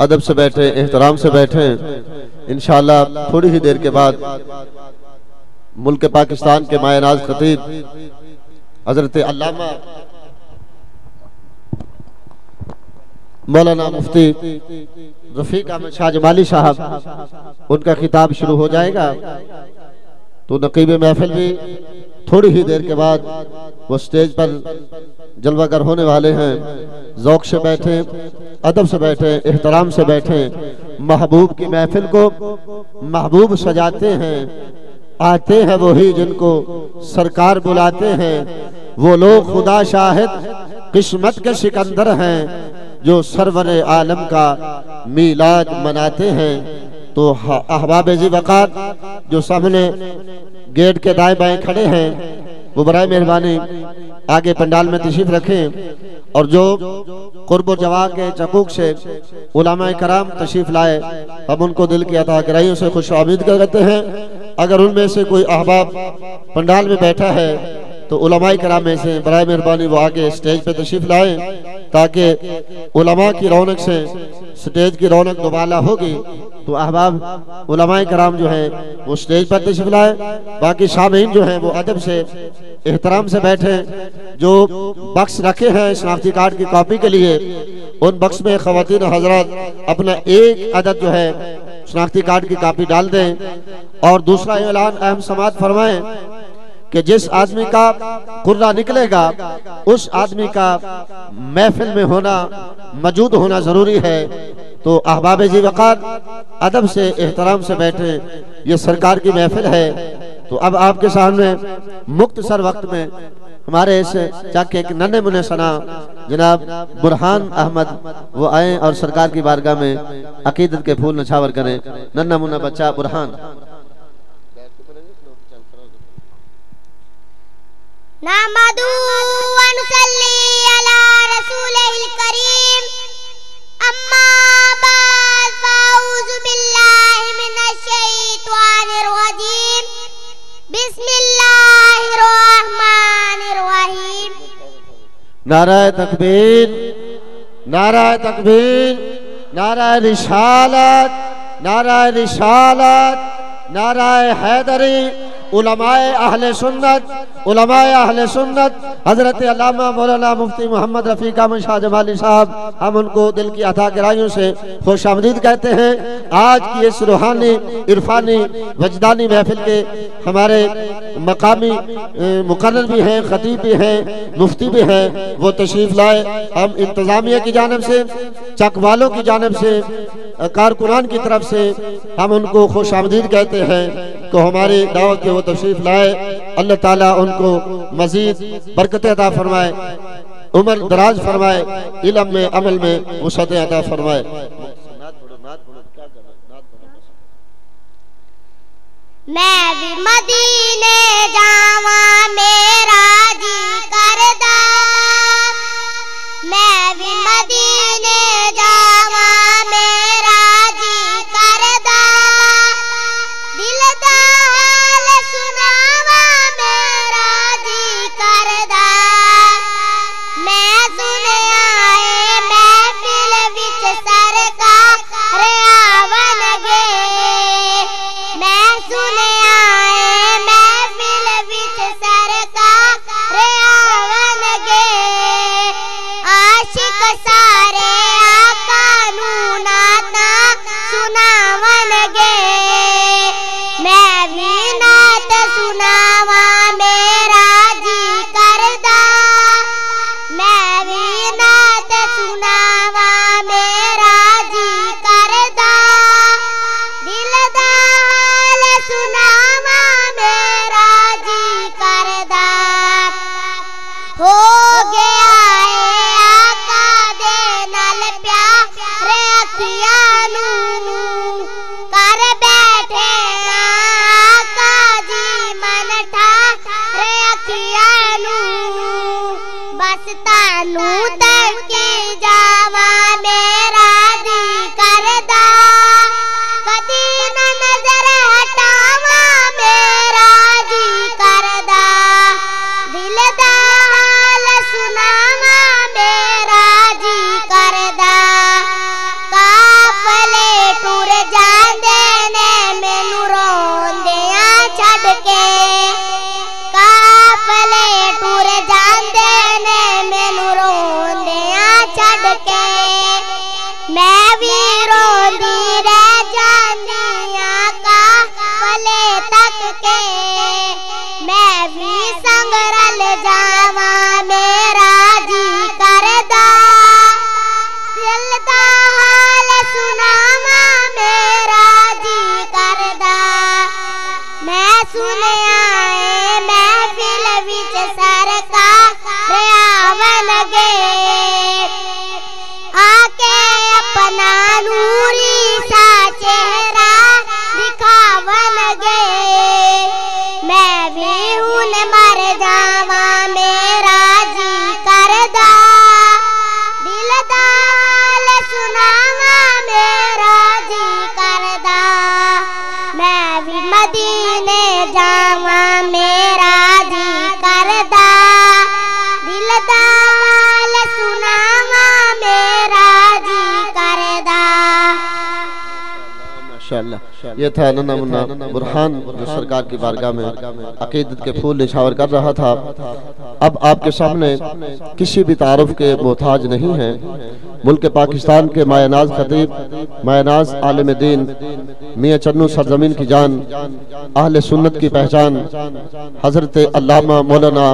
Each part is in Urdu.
ادب سے بیٹھیں، احترام سے بیٹھیں۔ انشاءاللہ تھوڑی ہی دیر کے بعد ملک پاکستان کے مایہ ناز خطیب حضرت علامہ مولانا مفتی رفیق احمد شاہ جمالی صاحب ان کا خطاب شروع ہو جائے گا، تو نقیب محفل بھی تھوڑی ہی دیر کے بعد وہ سٹیج پر جلوہ گر ہونے والے ہیں۔ ذوق سے بیٹھیں، ادب سے بیٹھیں، احترام سے بیٹھیں۔ محبوب کی محفل کو محبوب سجاتے ہیں، آتے ہیں وہی جن کو سرکار بلاتے ہیں۔ وہ لوگ خدا شاہد قسمت کے سکندر ہیں، جو سرور عالم کا میلاد مناتے ہیں۔ تو احباب ذی وقار جو سامنے گیٹ کے دائیں بائیں کھڑے ہیں، وہ برائے مہربانی آگے پنڈال میں تشریف رکھیں، اور جو قرب و جواہ کے چقوق سے علماء کرام تشریف لائے، ہم ان کو دل کی عطا گرائیوں سے خوش آمدید کرتے ہیں۔ اگر ان میں سے کوئی احباب پنڈال میں بیٹھا ہے تو علماء کرام میں سے برائے مہربانی وہ آگے سٹیج پہ تشریف لائیں، تاکہ علماء کی رونق سے سٹیج کی رونق دوبالا ہوگی۔ تو احباب علماء کرام جو ہیں وہ سٹیج پر تشریف لائیں، باقی سامعین جو ہیں وہ ادب سے احترام سے بیٹھیں۔ جو بکس رکھے ہیں شناختی کارڈ کی کاپی کے لیے، ان بکس میں خواتین حضرات اپنا ایک عدد جو ہے شناختی کارڈ کی کاپی ڈال دیں۔ اور دوسرا اعلان اہم سماعت فرمائیں کہ جس آدمی کا قرہ نکلے گا اس آدمی کا محفل میں ہونا، موجود ہونا ضروری ہے۔ تو احباب ذی وقار ادب سے احترام سے بیٹھیں، یہ سرکار کی محفل ہے۔ تو اب آپ کے سامنے مختصر وقت میں ہمارے اس چاکے ایک ننھے منھے سنا جناب برہان احمد وہ آئیں اور سرکار کی بارگاہ میں عقیدت کے پھول نچھاور کریں۔ ننھا منھا بچہ برہان۔ نحمدہ و نصلی علی رسولہ الکریم، اما بعد فاعوذ باللہ من الشیطان الرجیم، بسم اللہ الرحمن الرحیم۔ نعرہ تکبیر، نعرہ تکبیر، نعرہ رسالت، نعرہ رسالت، نعرہ حیدری۔ علماء اہل سنت، علماء اہل سنت حضرت علامہ مولانا مفتی محمد رفیق احمد شاہ جمالی صاحب، ہم ان کو دل کی عطا گرائیوں سے خوش آمدید کہتے ہیں۔ آج کی اس روحانی، عرفانی، وجدانی محفل کے ہمارے مقامی مقرر بھی ہیں، خطیب بھی ہیں، مفتی بھی ہیں، وہ تشریف لائے۔ ہم انتظامیہ کی جانب سے، چک والوں کی جانب سے، کارکنان کی طرف سے ہم ان کو خوش آمدید کہتے ہیں کہ ہماری دعوت کے وہ تشریف لائے۔ اللہ تعالیٰ ان کو مزید برکت عطا فرمائے، عمر دراز فرمائے، علم میں عمل میں وسعت عطا فرمائے۔ میں بھی مدینے جاواں میرا جی کردا، میں بھی مدینے جاواں میرا جی کردا، دل دا حال سناواں میرا جی کردا، میں سنیا اے محفل وچ سرکار آون گے، میں سنیا اے محفل وچ سرکار کے میں بھی سنگ رل جاواں میرا جی کردا دل دا حال سناواں میرا جی کردا میں سنیا اے محفل وچ سرکار آون گے آ کے اپنا نوری سا چہرہ دکھاون گے میں بھی ہن مر جاواں میرا جی کردا دل دا حال سناواں میرا جی کردا میں بھی مدینے جاواں میرا جی کردا دل دا حال سناواں میرا جی کردا ماشاءاللہ یہ تھا ننھا منھا برہان جو سرکار کی بارگاہ میں عقیدت کے پھول نچھاور کر رہا تھا. اب آپ کے سامنے کسی بھی تعارف کے محتاج نہیں ہیں. ملک پاکستان کے مایہ ناز خطیب مایہ ناز عالم دین میاں چنو سرزمین کی جان اہل سنت کی پہچان حضرت علامہ مولانا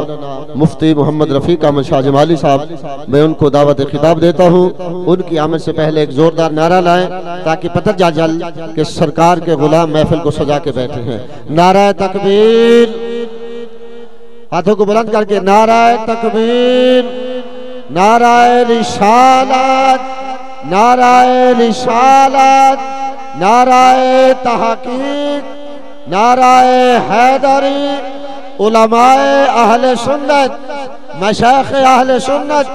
مفتی محمد رفیق احمد شاہ جمالی صاحب میں ان کو دعوت خطاب دیتا ہوں. ان کی آمد سے پہلے ایک زوردار نعرہ لائیں تاکہ پتہ جل کہ سرکار کے غلام محفل کو سجا کے بیٹھے ہیں. نعرہ تکبیر, ہاتھوں کو بلند کر کے نعرہ تکبیر, نعرہ رسالت, نعرہ رسالت, نعرہ تحقیق, نعرہ حیدری. علماء اہل سنت, مشایخ اہل سنت,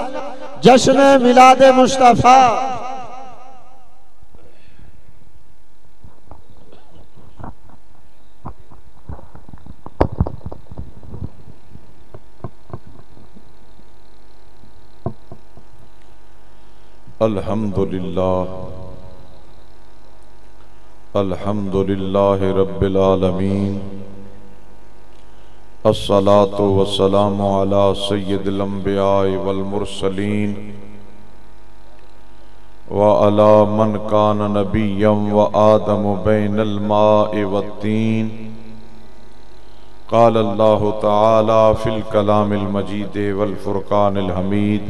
جشن میلاد مصطفیٰ. الحمدللہ الحمدللہ رب العالمین الصلاة والسلام علی سید الانبیاء والمرسلین وعلی من کان نبیا وآدم بین الماء والتین. قال اللہ تعالی فی الکلام المجید والفرقان الحمید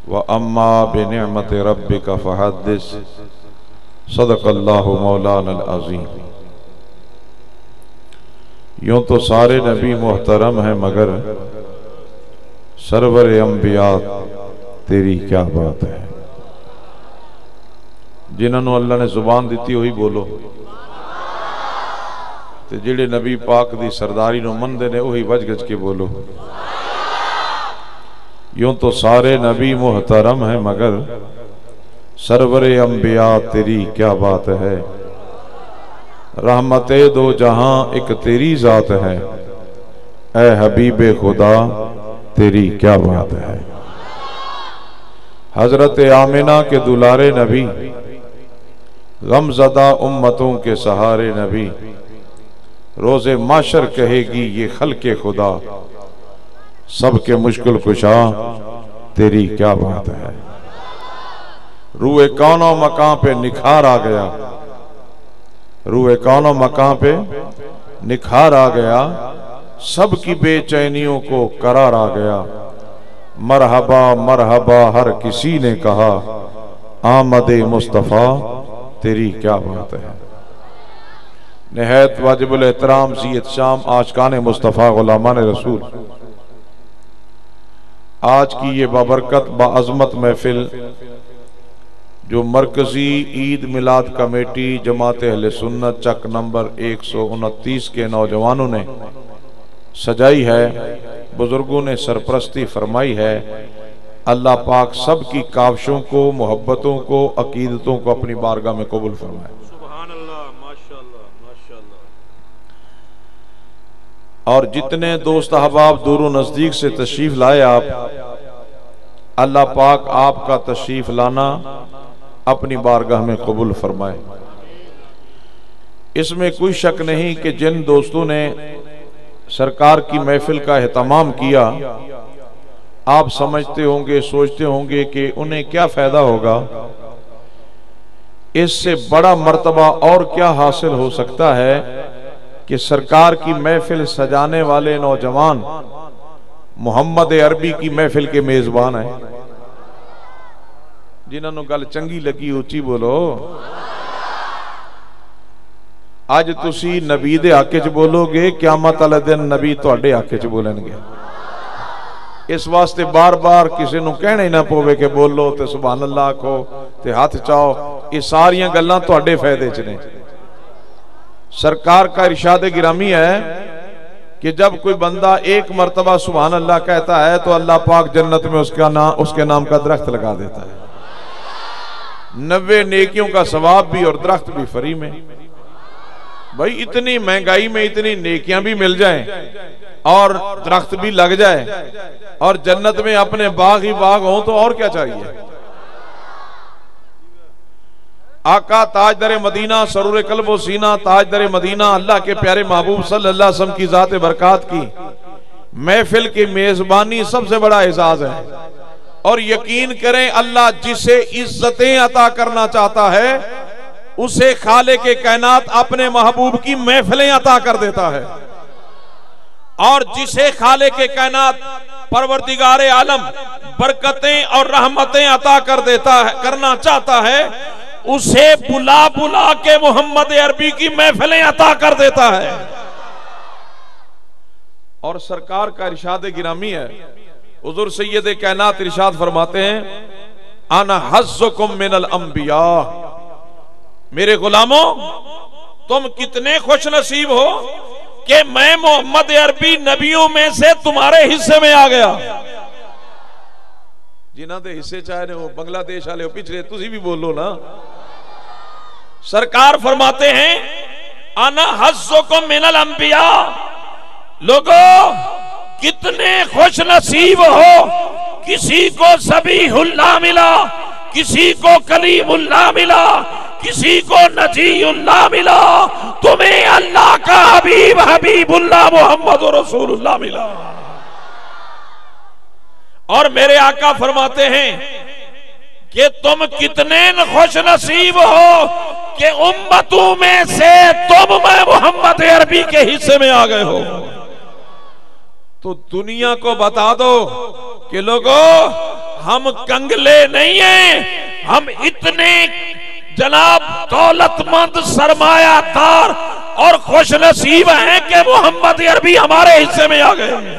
وَأَمَّا بِنِعْمَةِ رَبِّكَ فَحَدِّثْ. صدق اللہ مولانا العظیم. یوں تو سارے نبی محترم ہیں مگر سرور انبیاء تیری کیا بات ہے. جنہوں اللہ نے زبان دیتی ہوئی بولو, تے جڑے نبی پاک دی سرداری نو مندے نے وہی وج گج کے بولو. یوں تو سارے نبی محترم ہیں مگر سرور انبیاء تیری کیا بات ہے. رحمت دو جہاں ایک تیری ذات ہے, اے حبیب خدا تیری کیا بات ہے. حضرت آمنہ کے دلارے نبی, غم زدہ امتوں کے سہارے نبی, روز معاشر کہے گی یہ خلق خدا, سب کے مشکل کشا تیری کیا بات ہے. روح کون و مکان پہ نکھار آ گیا, روح کون و مکان پہ نکھار آ گیا, سب کی بے چینیوں کو قرار آ گیا. مرحبا مرحبا ہر کسی نے کہا, آمد مصطفیٰ تیری کیا بات ہے. نہایت واجب الاحترام زیت شام عاشقان مصطفیٰ غلامان رسول, آج کی یہ بابرکت باعظمت محفل جو مرکزی عید میلاد کمیٹی جماعت اہل سنت چک نمبر 129 کے نوجوانوں نے سجائی ہے, بزرگوں نے سرپرستی فرمائی ہے. اللہ پاک سب کی کاوشوں کو, محبتوں کو, عقیدتوں کو اپنی بارگاہ میں قبول فرمائے. سبحان اللہ, ماشاءاللہ ماشاءاللہ. اور جتنے دوست احباب دور و نزدیک سے تشریف لائے آپ, اللہ پاک آپ کا تشریف لانا اپنی بارگاہ میں قبول فرمائے. اس میں کوئی شک نہیں کہ جن دوستوں نے سرکار کی محفل کا اہتمام کیا, آپ سمجھتے ہوں گے, سوچتے ہوں گے کہ انہیں کیا فائدہ ہوگا, اس سے بڑا مرتبہ اور کیا حاصل ہو سکتا ہے کہ سرکار کی محفل سجانے والے نوجوان محمد عربی کی محفل کے میزبان ہیں. جنہوں نے گل چنگی لگی اچھی بولو. اج تسی نبی دے حق وچ بولو گے، قیامت والے دن نبی تواڈے حق وچ بولن گے. اس واسطے بار بار کسی نو کہنا ہی نہ پوے کہ بولو تے سبحان اللہ آکھو تے ہاتھ چاہو. یہ ساریاں گلاں تواڈے فائدے چ نے. سرکار کا ارشاد گرامی ہے کہ جب کوئی بندہ ایک مرتبہ سبحان اللہ کہتا ہے تو اللہ پاک جنت میں اس کے نام کا درخت لگا دیتا ہے. 90 نیکیوں کا ثواب بھی اور درخت بھی فری میں. بھائی اتنی مہنگائی میں اتنی نیکیاں بھی مل جائیں اور درخت بھی لگ جائے اور جنت میں اپنے باغ ہی باغ ہوں تو اور کیا چاہیے. آقا تاجدر مدینہ سرور قلب و سینہ تاجدر مدینہ اللہ کے پیارے محبوب صلی اللہ علیہ وسلم کی ذات برکات کی محفل کی میزبانی سب سے بڑا اعزاز ہے. اور یقین کریں اللہ جسے عزتیں عطا کرنا چاہتا ہے اسے خالق کائنات اپنے محبوب کی محفلیں عطا کر دیتا ہے. اور جسے خالق کائنات پروردگار عالم برکتیں اور رحمتیں عطا کرنا چاہتا ہے اسے بلا بلا کے محمد عربی کی محفلیں عطا کر دیتا ہے. اور سرکار کا ارشاد گرامی ہے، حضور سید کائنات ارشاد فرماتے ہیں انا حظکم من الانبیاء، میرے غلاموں تم کتنے خوش نصیب ہو کہ میں محمد عربی نبیوں میں سے تمہارے حصے میں آ گیا. جنہاں دے حصے چاہے وہ بنگلہ دیش والے پچھلے تسی بھی بولو نا. سرکار فرماتے ہیں انا حظکم من الانبیاء، لوگو کتنے خوش نصیب ہو کسی کو ذبیح اللہ ملا، کسی کو کلیم اللہ ملا، کسی کو نجی اللہ ملا، تمہیں اللہ کا حبیب اللہ محمد رسول اللہ ملا. اور میرے آقا فرماتے ہیں کہ تم کتنے خوش نصیب ہو کہ امتوں میں سے تم میں محمد عربی کے حصے میں آ گئے ہو. تو دنیا کو بتا دو کہ لوگو ہم کنگلے نہیں ہیں، ہم اتنے جناب دولت مند سرمایہ دار اور خوش نصیب ہیں کہ محمد عربی ہمارے حصے میں آ گئے.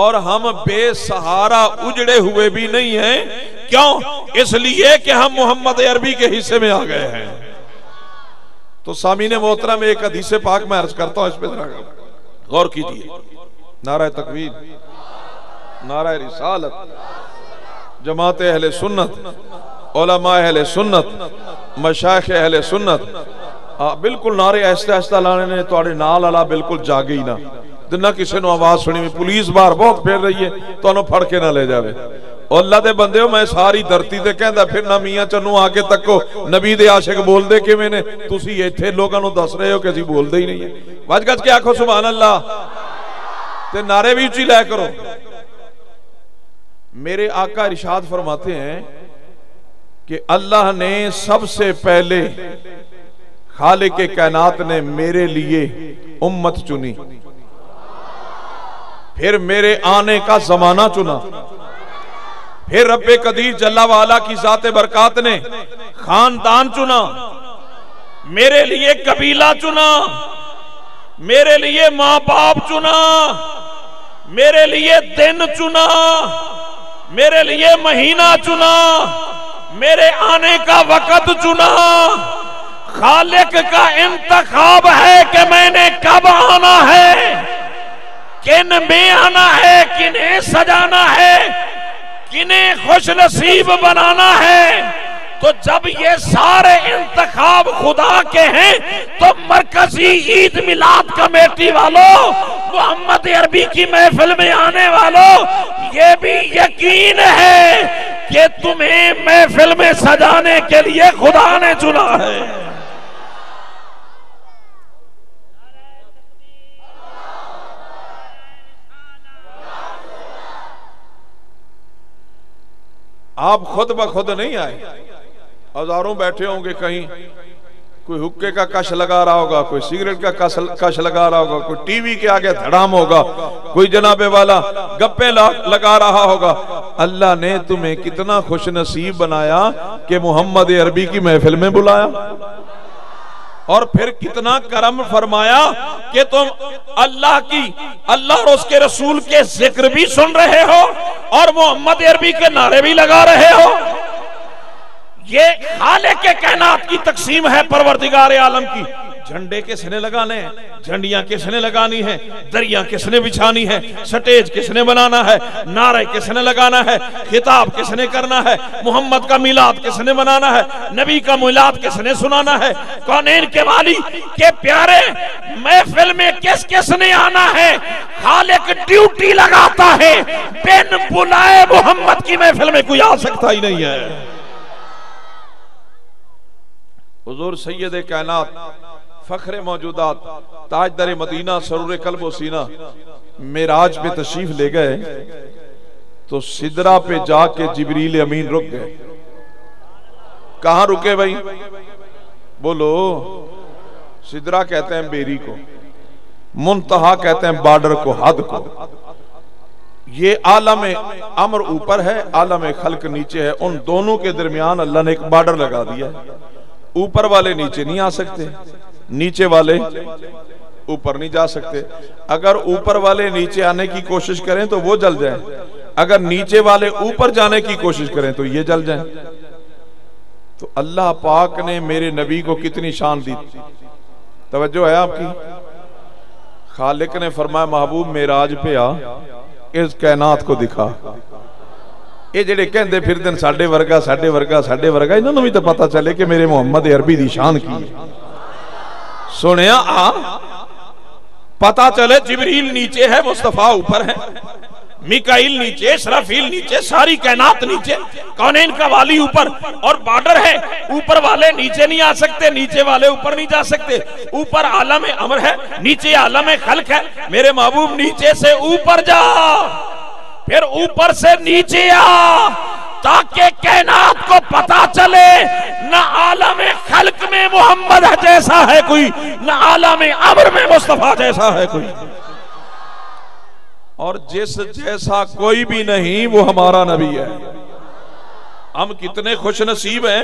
اور ہم بے سہارا اجڑے ہوئے بھی نہیں ہیں. کیوں؟ اس لیے کہ ہم محمد عربی کے حصے میں آ گئے ہیں. تو سامعین محترم میں ایک حدیث پاک میں عرض کرتا ہوں، اس پہ ذرا غور کیجئے. نعرہ تکبیر، نعرہ رسالت، جماعت اہل سنت، علماء اہل سنت، مشایخ اہل سنت. بالکل نعرے ایسے ایسے لانے نے توڑے نال اللہ بالکل جاگے ہی نہ نہ کسی نو آواز سنی میں. پولیس بار بہت پھیر رہی ہے تو انہوں پھڑ کے نہ لے جاوے. اللہ دے بندے ہو میں ساری دھرتی دے کہندہ پھر نہ میاں چنو آگے تک کو نبی دے عاشق بول دے کہ میں نے تسی یہ تھے لوگاں نو دس رہے ہو کہ اسی بول دے ہی نہیں ہے. بچ گچ کے آنکھو سبحان اللہ تے نعرے بھی اچھی لے کرو. میرے آقا ارشاد فرماتے ہیں کہ اللہ نے سب سے پہلے خالق کائنات نے میرے لیے امت چنی، پھر میرے آنے کا زمانہ چنا، پھر رب قدیر جل وعلا کی ذات برکات نے خاندان چنا، میرے لیے قبیلہ چنا، میرے لیے ماں باپ چنا، میرے لیے دن چنا، میرے لیے مہینہ چنا، میرے آنے کا وقت چنا. خالق کا انتخاب ہے کہ میں نے کب آنا ہے، کن میں آنا ہے، کنہیں سجانا ہے، کنہیں خوش نصیب بنانا ہے. تو جب یہ سارے انتخاب خدا کے ہیں تو مرکزی عید میلاد کمیٹی والوں، محمد عربی کی محفل میں آنے والوں، یہ بھی یقین ہے کہ تمہیں محفل میں سجانے کے لیے خدا نے چنا ہے. آپ خود بخود نہیں آئے، ہزاروں بیٹھے ہوں گے کہیں کوئی حکے کا کش لگا رہا ہوگا، کوئی سگریٹ کا کش لگا رہا ہوگا، کوئی ٹی وی کے آگے دھڑام ہوگا، کوئی جناب والا گپے لگا رہا ہوگا۔ اللہ نے تمہیں کتنا خوش نصیب بنایا کہ محمد عربی کی محفل میں بلایا، اور پھر کتنا کرم فرمایا کہ تم اللہ اور اس کے رسول کے ذکر بھی سن رہے ہو اور محمد عربی کے نعرے بھی لگا رہے ہو۔ یہ خالق کے کائنات کی تقسیم ہے پروردگار عالم کی۔ جھنڈے کس نے لگانے ہیں، جھنڈیاں کس نے لگانی ہیں، دریاں کس نے بچھانی ہے، سٹیج کس نے بنانا ہے، نعرے کس نے لگانا ہے، خطاب کس نے کرنا ہے، محمد کا میلاد کس نے منانا ہے، نبی کا میلاد کس نے سنانا ہے، کونین کے والی کے پیارے محفل میں کس کس نے آنا ہے۔ خالق ڈیوٹی لگاتا ہے، بن بلائے محمد کی محفل میں کوئی آ سکتا ہی نہیں ہے۔ حضور سید کائنات، فخر موجودات، تاجدار مدینہ، سرور قلب و سینہ معراج پہ تشریف لے گئے تو سدرہ پہ جا کے جبریل امین رک گئے۔ کہاں رکے بھائی؟ بولو۔ سدرہ کہتے ہیں بیری کو، منتہا کہتے ہیں بارڈر کو، حد کو۔ یہ عالم امر اوپر ہے، عالم خلق نیچے ہے، ان دونوں کے درمیان اللہ نے ایک بارڈر لگا دیا ہے۔ اوپر والے نیچے نہیں آ سکتے، نیچے والے اوپر نہیں جا سکتے۔ اگر اوپر والے نیچے آنے کی کوشش کریں تو وہ جل جائیں، اگر نیچے والے اوپر جانے کی کوشش کریں تو یہ جل جائیں۔ تو اللہ پاک نے میرے نبی کو کتنی شان دی، توجہ ہے آپ کی؟ خالق نے فرمایا محبوب معراج پہ آ، اس کائنات کو دکھا۔ یہ جڑے کہندے پھر دن ساڈے ورگا ساڈے ورگا ساڈے ورگا، انہوں نے بھی تو پتا چلے کہ میرے محمد عربی دی شان کی ہے۔ سنیا آ پتا چلے جبریل نیچے ہے، مصطفیٰ اوپر ہے، میکائیل نیچے، اسرافیل نیچے، ساری کائنات نیچے، کونین کا والی اوپر، اور بارڈر ہے، اوپر والے نیچے نہیں آ سکتے، نیچے والے اوپر نہیں جا سکتے۔ اوپر عالم امر ہے، نیچے عالم خلق ہے۔ میرے محبوب نیچے سے اوپر جا، پھر اوپر سے نیچے آ، تاکہ کائنات کو پتا چلے نہ عالم خلق میں محمد جیسا ہے کوئی، نہ عالم امر میں مصطفیٰ جیسا ہے کوئی، اور جس جیسا کوئی بھی نہیں وہ ہمارا نبی ہے۔ ہم کتنے خوش نصیب ہیں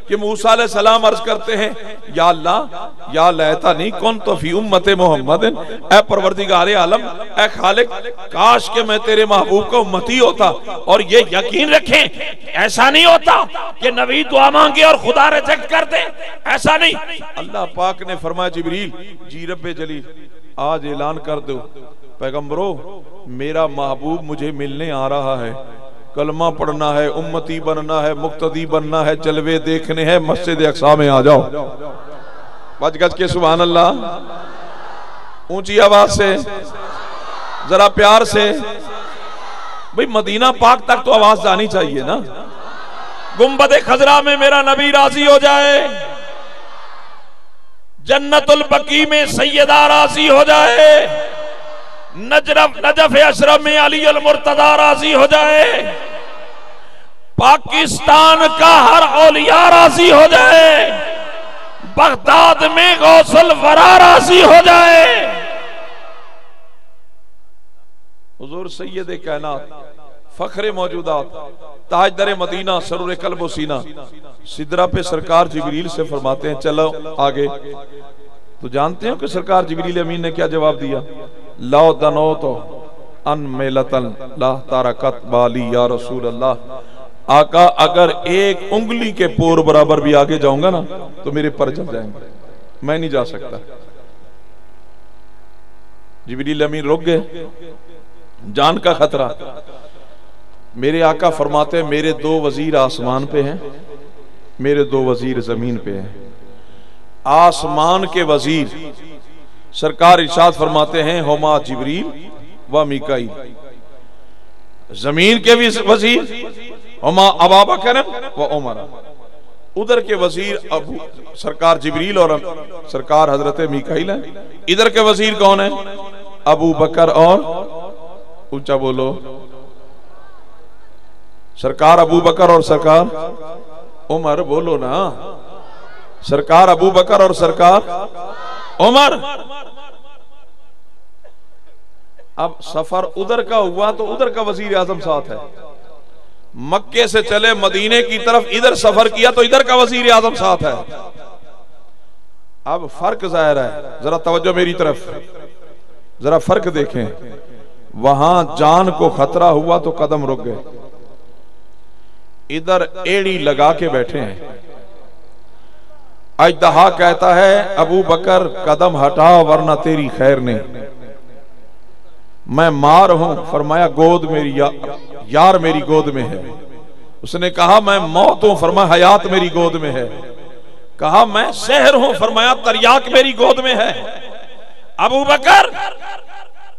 کہ موسیٰ علیہ السلام عرض کرتے ہیں یا اللہ یا لیتنی کنت فی امت محمد، اے پروردگار عالم، اے خالق، کاش کہ میں تیرے محبوب کا امتی ہوتا۔ اور یہ یقین رکھیں ایسا نہیں ہوتا کہ نبی دعا مانگے اور خدا ریجیکٹ کر دے، ایسا نہیں۔ اللہ پاک نے فرمایا جبریل جی رب جلیل آج اعلان کر دو پیغمبرو میرا محبوب مجھے ملنے آ رہا ہے، کلمہ پڑھنا ہے، امتی بننا ہے، مقتدی بننا ہے، جلوے دیکھنے ہیں، مسجد اقصی میں آ جاؤ۔ بچ گج کے سبحان اللہ، اونچی آواز سے، ذرا پیار سے، بھئی مدینہ پاک تک تو آواز جانی چاہیے نا۔ گنبد خضرا میں میرا نبی راضی ہو جائے، جنت البقیع میں سیدہ راضی ہو جائے، نجف اشرف میں علی المرتضی راضی ہو جائے، پاکستان کا ہر اولیاء راضی ہو جائے، بغداد میں غوث الورا راضی ہو جائے۔ حضور سید کائنات، فخر موجودات، تاجدار مدینہ، سرور قلب و سینہ، سدرہ پہ سرکار جبریل سے فرماتے ہیں چلو آگے۔ تو جانتے ہیں کہ سرکار جبریل امین نے کیا جواب دیا؟ لو دنوتو ان میلتن لا تارکت بالی یا رسول اللہ، آقا اگر ایک انگلی کے پور برابر بھی آگے جاؤں گا نا تو میرے پر جل جائیں گے، میں نہیں جا سکتا۔ جبریل امین رک گئے، جان کا خطرہ۔ میرے آقا فرماتے ہیں میرے دو وزیر آسمان پہ ہیں، میرے دو وزیر زمین پہ ہیں۔ آسمان کے وزیر سرکار ارشاد فرماتے ہیں ہما جبریل و میکائیل، زمین کے بھی وزیر ہما ابا بکر و عمر، ادھر کے وزیر سرکار جبریل اور سرکار حضرت میکائیل ہیں، ادھر کے وزیر کون ہیں؟ ابو بکر اور اونچا بولو، سرکار ابو بکر اور سرکار عمر، بولو نا، سرکار ابو بکر اور سرکار عمر. اب سفر ادھر کا ہوا تو ادھر کا وزیر اعظم ساتھ ہے. مکے سے چلے مدینے کی طرف ادھر سفر کیا تو ادھر کا وزیر اعظم ساتھ ہے. اب فرق ظاہر ہے. ذرا توجہ میری طرف, ذرا فرق دیکھیں. وہاں جان کو خطرہ ہوا تو قدم رک گئے, ادھر ایڑی لگا کے بیٹھے ہیں. اژدہا کہتا ہے ابو بکر قدم ہٹا ورنہ تیری خیر نہیں. میں مار ہوں. فرمایا گود میری یار میری گود میں ہے. اس نے کہا میں موت ہوں. فرمایا حیات میری گود میں ہے. کہا میں سحر ہوں. فرمایا تریاک میری گود میں ہے. ابو بکر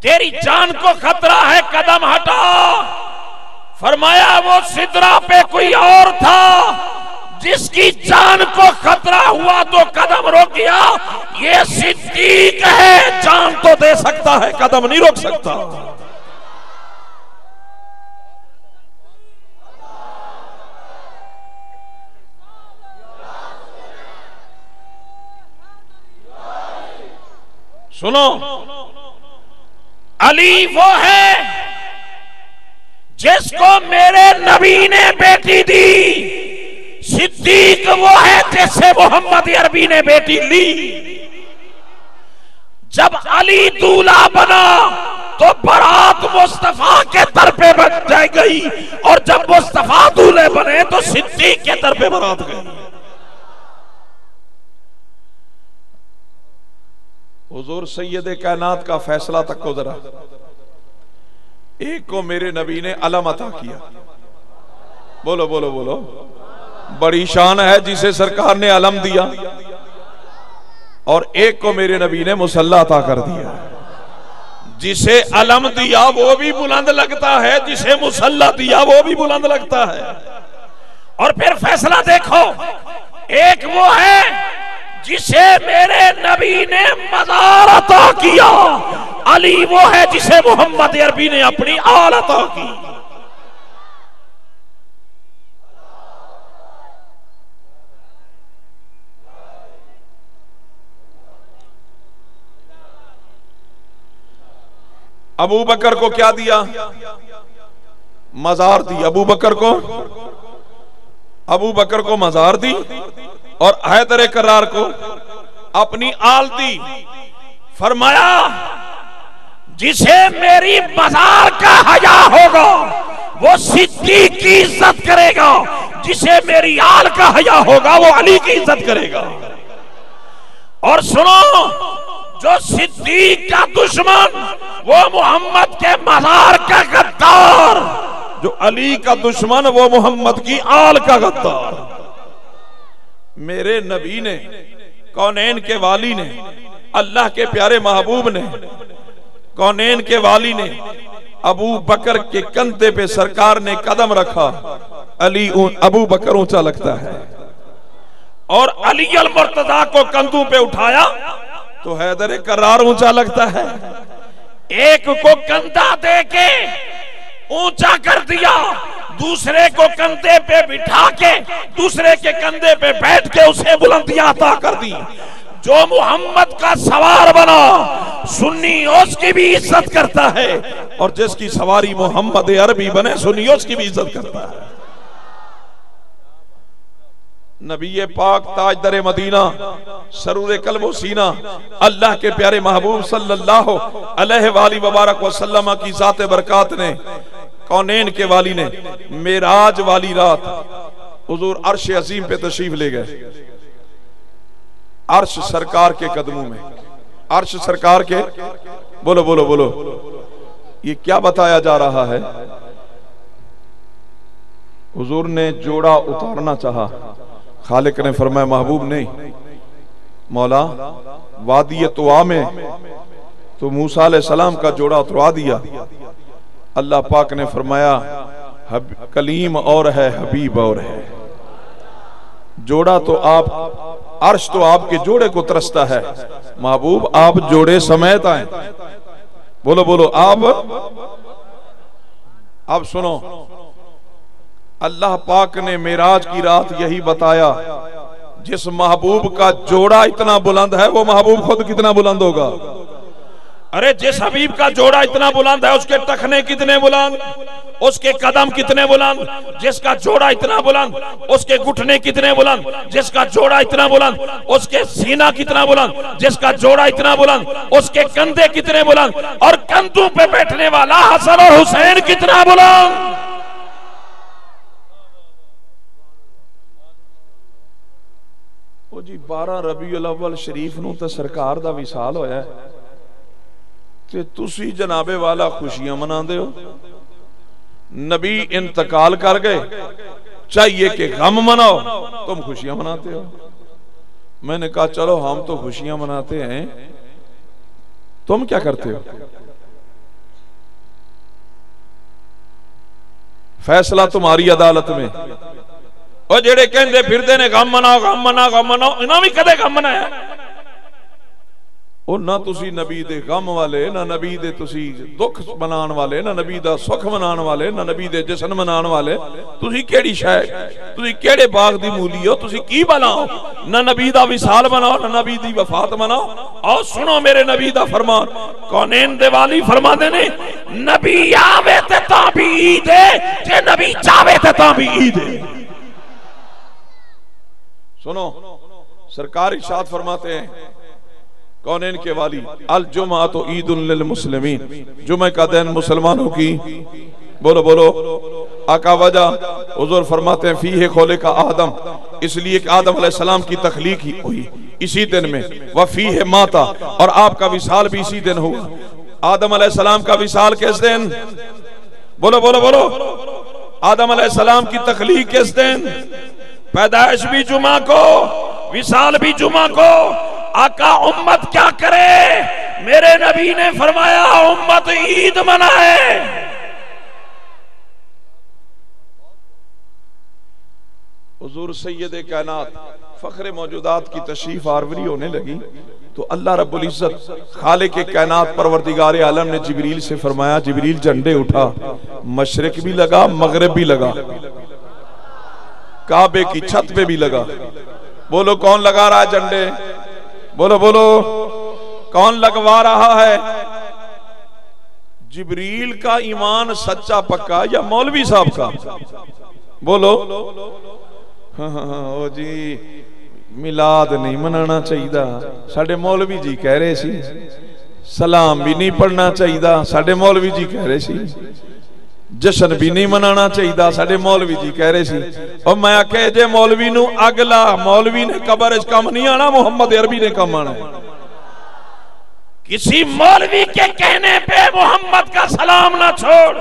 تیری جان کو خطرہ ہے, قدم ہٹا. فرمایا وہ سدرا پہ کوئی اور تھا جس کی جان کو خطرہ ہوا تو قدم روک گیا. یہ صدیق ہے, جان تو دے سکتا ہے, قدم نہیں روک سکتا. سنو, علی وہ ہے جس کو میرے نبی نے بیٹی دی. صدیق وہ ہے جس سے محمد عربی نے بیٹی لی. جب علی دولہا بنا تو برات مصطفیٰ کے در پہ بن جائے گئی, اور جب مصطفیٰ دولہے بنے تو صدیق کے در پہ برات گئی. حضور سید کائنات کا فیصلہ تک کو ذرا. ایک کو میرے نبی نے علم عطا کیا. بولو بولو بولو. بڑی شان ہے جسے سرکار نے علم دیا. اور ایک کو میرے نبی نے مصلی عطا کر دیا. جسے علم دیا وہ بھی بلند لگتا ہے, جسے مصلی دیا وہ بھی بلند لگتا ہے. اور پھر فیصلہ دیکھو, ایک وہ ہے جسے میرے نبی نے مزار عطا کیا. علی وہ ہے جسے محمد عربی نے اپنی آل عطا کی. ابو بکر کو کیا دیا؟ مزار دی. ابو بکر کو مزار دی اور حیدر کرار کو اپنی آل دی. فرمایا جسے میری مزار کا حیا ہوگا وہ صدیق کی عزت کرے گا, جسے میری آل کا حیا ہوگا وہ علی کی عزت کرے گا. اور سنو, جو صدیق کا دشمن وہ محمد کے مزار کا غدار, جو علی کا دشمن وہ محمد کی آل کا غدار. میرے نبی نے, کونین کے والی نے, اللہ کے پیارے محبوب نے, کونین کے والی نے ابو بکر کے کندھے پہ سرکار نے قدم رکھا. علی ابو بکر اونچا لگتا ہے. اور علی المرتضیٰ کو کندھوں پہ اٹھایا تو حیدر کرار اونچا لگتا ہے. ایک کو کندھا دے کے اونچا کر دیا, دوسرے کو کندھے پہ بٹھا کے, دوسرے کے کندھے پہ بیٹھ کے اسے بلندیاں عطا کر دی. جو محمد کا سوار بنا سنی اس کی بھی عزت کرتا ہے, اور جس کی سواری محمد عربی بنے سنی اس کی بھی عزت کرتا ہے. نبی پاک تاجدر مدینہ سرور قلب و سینہ اللہ کے پیارے محبوب صلی اللہ علیہ وآلہ وبارک وسلم کی ذات برکات نے, کونین کے والی نے معراج والی رات حضور عرش عظیم پہ تشریف لے گئے. عرش سرکار کے قدموں میں, عرش سرکار کے, بولو بولو بولو. یہ کیا بتایا جا رہا ہے؟ حضور نے جوڑا اتارنا چاہا, خالق نے فرمایا محبوب نہیں, مولا وادی طوا میں تو موسیٰ علیہ السلام کا جوڑا اتروا دیا. اللہ پاک نے فرمایا کلیم اور ہے, حبیب اور ہے. جوڑا تو آپ, عرش تو آپ کے جوڑے کو ترستا ہے. محبوب آپ جوڑے سمیت آئیں. بولو بولو آپ. اب سنو, اللہ پاک نے معراج کی رات یہی بتایا, جس محبوب کا جوڑا اتنا بلند ہے وہ محبوب خود کتنا بلند ہوگا؟ ارے جس حبیب کا جوڑا اتنا بلند ہے اس کے ٹخنے کتنے بلند، اس کے قدم کتنے بلند، جس کا جوڑا اتنا بلند اس کے گھٹنے کتنے بلند، جس کا جوڑا اتنا بلند اس کے سینہ کتنا بلند، جس کا جوڑا اتنا بلند اس کے کندھے کتنے بلند، اور کندھوں پہ بیٹھنے والا حسن اور حسین کتنا بلند۔ وہ جی 12 ربیع الاول شریف نو تے سرکار دا وصال ہویا ہے تے تسی جناب والا خوشیاں منا دے ہو۔ نبی انتقال کر گئے، چاہیے کہ غم مناؤ، تم خوشیاں مناتے ہو۔ میں نے کہا چلو ہم تو خوشیاں مناتے ہیں، تم کیا کرتے ہو؟ فیصلہ تمہاری عدالت میں۔ اور جڑے کہندے پھردے نے غم مناؤ غم مناؤ غم مناؤ، انہاں بھی کدے غم منایا؟ اور نہ تسی نبی دے غم والے، نہ نبی دے تسی دکھ منان والے، نہ نبی دا سکھ منان والے، نہ نبی دے جشن منان والے۔ تسی کیڑی شے، تسی کیڑے باغ دی مولی ہو، تسی کی بناؤ؟ نہ نبی دا وصال مناؤ، نہ نبی دی وفات مناؤ۔ اور سنو میرے نبی دا فرمان، کونین دے والی فرما دے نے، نبی آوے تے تاں بھی عید ہے، جے نبی چاہوے تے تاں بھی عید ہے۔ سنو سرکار ارشاد فرماتے ہیں کونین کے والی، الجمعۃ عید للمسلمین، جمعہ کا دن مسلمانوں کی، بولو بولو آقا وجہ حضور فرماتے ہیں فیہ خلق آدم، اس لیے کہ آدم علیہ السلام کی تخلیق ہی ہوئی اسی دن میں، وفیہ ماتا، اور آپ کا وصال بھی اسی دن ہوا۔ آدم علیہ السلام کا وصال کس دن؟ بولو بولو بولو، آدم علیہ السلام کی تخلیق کس دن؟ پیدائش بھی جمعہ کو، وصال بھی جمعہ کو۔ آقا امت کیا کرے؟ میرے نبی نے فرمایا امت عید منائے۔ حضور سید کائنات فخر موجودات کی تشریف آوری ہونے لگی تو اللہ رب العزت خالق کائنات پروردگار عالم نے جبریل سے فرمایا جبریل جھنڈے اٹھا، مشرق بھی لگا مغرب بھی لگا، کعبے کی چھت پہ بھی لگا۔ بولو کون لگا رہا ہے جھنڈے؟ بولو بولو کون لگوا رہا ہے؟ جبریل کا ایمان سچا پکا یا مولوی صاحب کا؟ بولو او جی میلاد نہیں منانا چاہیے، ساڈے مولوی جی کہہ رہے سی، سلام بھی نہیں پڑھنا چاہیے، ساڈے مولوی جی کہہ رہے سی، جشن بھی نہیں منانا چاہیے، ساڈے مولوی جی کہہ رہے سی۔ اور میں کہے جے مولوی نو اگلا، مولوی نے قبر اچ کم نہیں آنا، محمد عربی نے کم آنا ہے۔ کسی مولوی کے کہنے پہ محمد کا سلام نہ چھوڑ،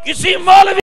کسی مولوی